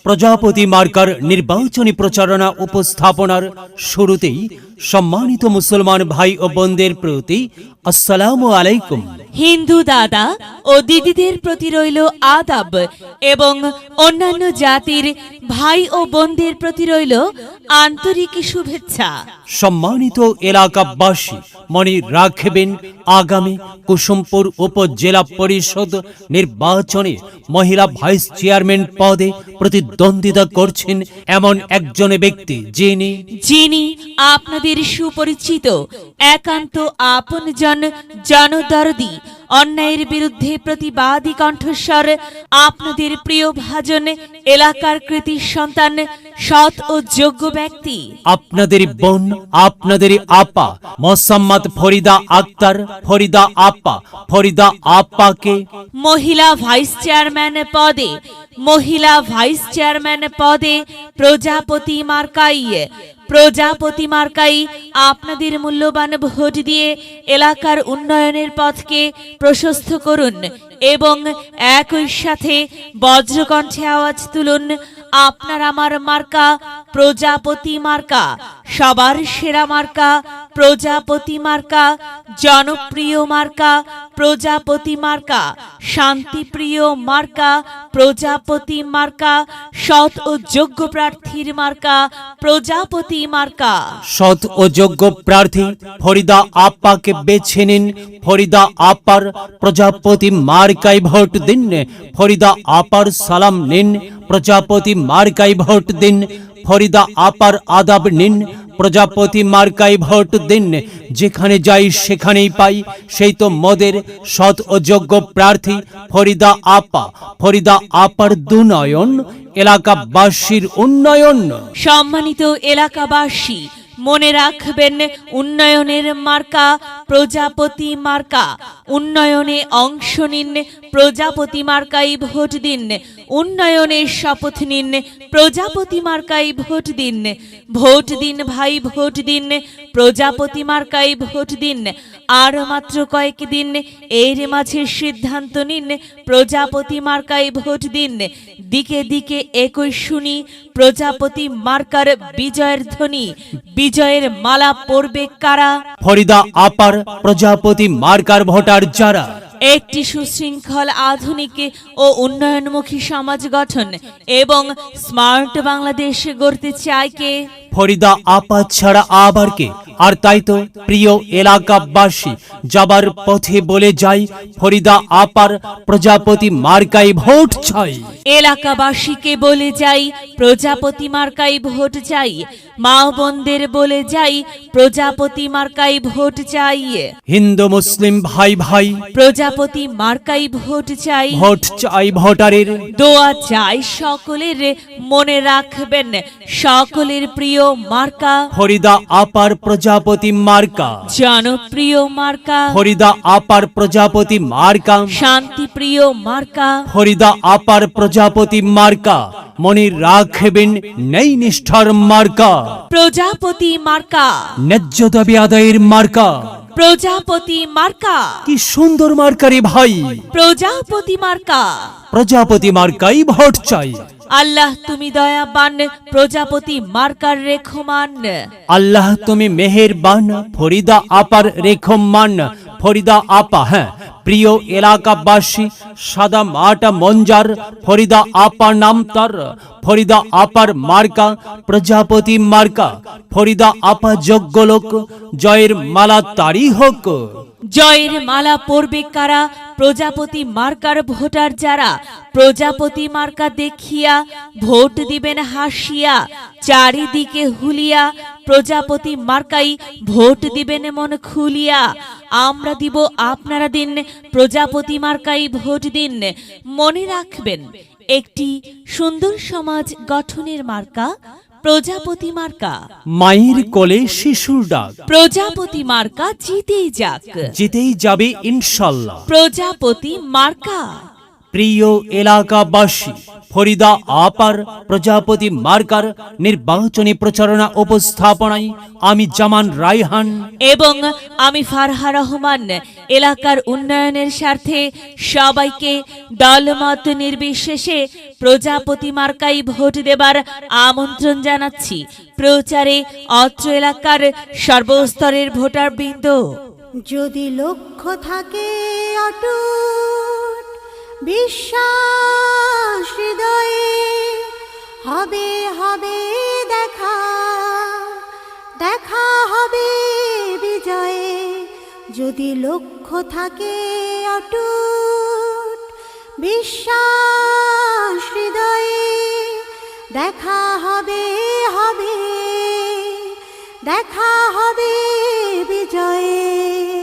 প্রজাপতি মার্কার নির্বাচনী প্রচারণা উপস্থাপনার শুরুতেই সম্মানিত মুসলমান ভাই ও বোনদের প্রতি আসসালামু আলাইকুম। হিন্দু দাদা ও দিদিদের প্রতি রইল আদাব এবং অন্যান্য জাতির ভাই ও বোনদের প্রতি রইল আন্তরিক শুভেচ্ছা। সম্মানিত এলাকাবাসী, মনে রাখবেন আগামী কুসুমপুর উপজেলা পরিষদ নির্বাচনে মহিলা ভাইস চেয়ারম্যান পদে প্রতিদ্বন্দ্বিতা করছেন এমন একজন ব্যক্তি যিনি আপনাদের সুপরিচিত একান্ত আপনজন জনদরদি, অন্যায়ের বিরুদ্ধে প্রতিবাদী কণ্ঠস্বর, আপনাদের প্রিয় ভাজন, এলাকার কৃতি সন্তান, সৎ ও যোগ্য ব্যক্তি, আপনাদের বোন, আপনাদের আপা মোসাম্মদ ফরিদা আক্তার। ফরিদা আপাকে মহিলা ভাইস চেয়ারম্যান পদে প্রজাপতি মার্কাই আপনাদের মূল্যবান ভোট দিয়ে এলাকার উন্নয়নের পথকে প্রশস্ত করুন এবং একই সাথে বজ্রকণ্ঠে আওয়াজ তুলুন, আপনার আমার মার্কা প্রজাপতি মার্কা, সবার সেরা মার্কা প্রজাপতি মার্কা, জনপ্রিয় মার্কা প্রজাপতি মার্কা, শান্তিপ্রিয় মার্কা প্রজাপতি মার্কা, সৎ ও যোগ্য প্রার্থীর মার্কা প্রজাপতি মার্কা। সৎ ও যোগ্য প্রার্থী ফরিদা আপাকে বেছে নিন। ফরিদা আপার প্রজাপতি মার্কায় ভোট দিন। ফরিদা আপার সালাম নিন, প্রজাপতি মার্কায় ভোট দিন। ফরিদা আপার আদাব নিন, প্রজাপতি মার্কায় ভোট দিন। যেখানে যাই সেখানেই পাই, সেই তো মদের সৎ ও যোগ্য প্রার্থী ফরিদা আপার দুনয়ন, এলাকাবাসীর উন্নয়ন। সম্মানিত এলাকাবাসী, মনে রাখবেন, উন্নয়নের মার্কা প্রজাপতি মার্কা। উন্নয়নে অংশ নিন, প্রজাপতি মার্কাই ভোট দিন। উন্নয়নের শপথ নিন, প্রজাপতি মার্কাই ভোট দিন। ভোট দিন ভাই, ভোট দিন, প্রজাপতি মার্কাই ভোট দিন। আর মাত্র কয়েক দিন, এর মাঝে সিদ্ধান্ত নিন, প্রজাপতি মার্কাই ভোট দিন। দিকে দিকে একই শুনি প্রজাপতি মার্কার বিজয়ের ধ্বনি। বিজয়ের মালা পরবে কারা? ফরিদা আপার প্রজাপতি মার্কার ভোটার যারা একটি সুশৃঙ্খল, আধুনিক ও উন্নয়নমুখী সমাজ গঠন এবং স্মার্ট বাংলাদেশ গড়তে চায় কে? ফরিদা আপা ছাড়া আবার কে? আর তাই তো প্রিয় এলাকাবাসী, যাবার পথে বলে যাই, ফরিদা আপার প্রজাপতি মার্কায় ভোট চাই। এলাকাবাসীকে বলে যাই, প্রজাপতি মার্কায় ভোট চাই। মা বোনদের বলে যাই, প্রজাপতি মার্কায় ভোট চাই। হিন্দু মুসলিম ভাই প্রজাপতি মার্কায় ভোট চাই। ভোট চাই ভোটারের, দোয়া চাই সকলের। মনে রাখবেন, সকলের প্রিয় মার্কা ফরিদা আপার প্রজাপতি মার্কা, জনপ্রিয় মার্কা ফরিদা আপার প্রজাপতি মার্কা, শান্তিপ্রিয় মার্কা ফরিদা আপার প্রজাপতি মার্কা। মনে রাখবেন, নেই নিষ্ঠার মার্কা প্রজাপতি মার্কা, ন্যায্য দাবি আদায়ের মার্কা। প্রজাপতি মার্কা, কি সুন্দর মার্কারে ভাই, প্রজাপতি মার্কা। প্রজাপতি মার্কাই ভোট চাই। আল্লাহ তুমি দয়াবান, প্রজাপতি মার্কার রেখমান। আল্লাহ তুমি মেহেরবান, ফরিদা আপার রেখমান। ফরিদা আপা, হ্যাঁ প্রিয় এলাকাবাসী, সাদা মাটা মঞ্জার ফরিদা আপা নাম তার। ফরিদা আপার মার্কা প্রজাপতি মার্কা। ফরিদা আপা যোগ্য লোক, জয়ের মালা তারই হোক। জয়ের মালা পরবে কারা? প্রজাপতি মার্কার ভোটার যারা। প্রজাপতি মার্কা দেখিয়া ভোট দিবেন হাসিয়া, চারিদিকে হুলিয়া প্রজাপতি মার্কাই ভোট দিবেন মন খুলিয়া। আমরা দিব, আপনারা দিন, প্রজাপতি মার্কাই ভোট দিন। মনে রাখবেন, একটি সুন্দর সমাজ গঠনের মার্কা প্রজাপতি মার্কা। মায়ের কোলে শিশুর ডাক, প্রজাপতি মার্কা জিতেই যাক, জিতেই যাবে ইনশাল্লাহ। প্রজাপতি মার্কা। প্রিয় এলাকাবাসী, ফরিদা আপার প্রজাপতি মার্কার নির্বাচনী প্রচারণা উপস্থাপনায় আমি জামান রায়হান এবং আমি ফারহা রহমান এলাকার উন্নয়নের স্বার্থে সবাইকে দলমত নির্বিশেষে প্রজাপতি মার্কাই ভোট দেবার আমন্ত্রণ জানাচ্ছি। প্রচারে অত্র এলাকার সর্বস্তরের ভোটারবৃন্দ। যদি লক্ষ্য থাকে অটুট বিশ্বাস হৃদয়ে, হবে হবে দেখা, দেখা হবে বিজয়ে। যদি লক্ষ্য থাকে অটুট বিশ্বাস হৃদয়ে, দেখা হবে হবে, দেখা হবে বিজয়ে।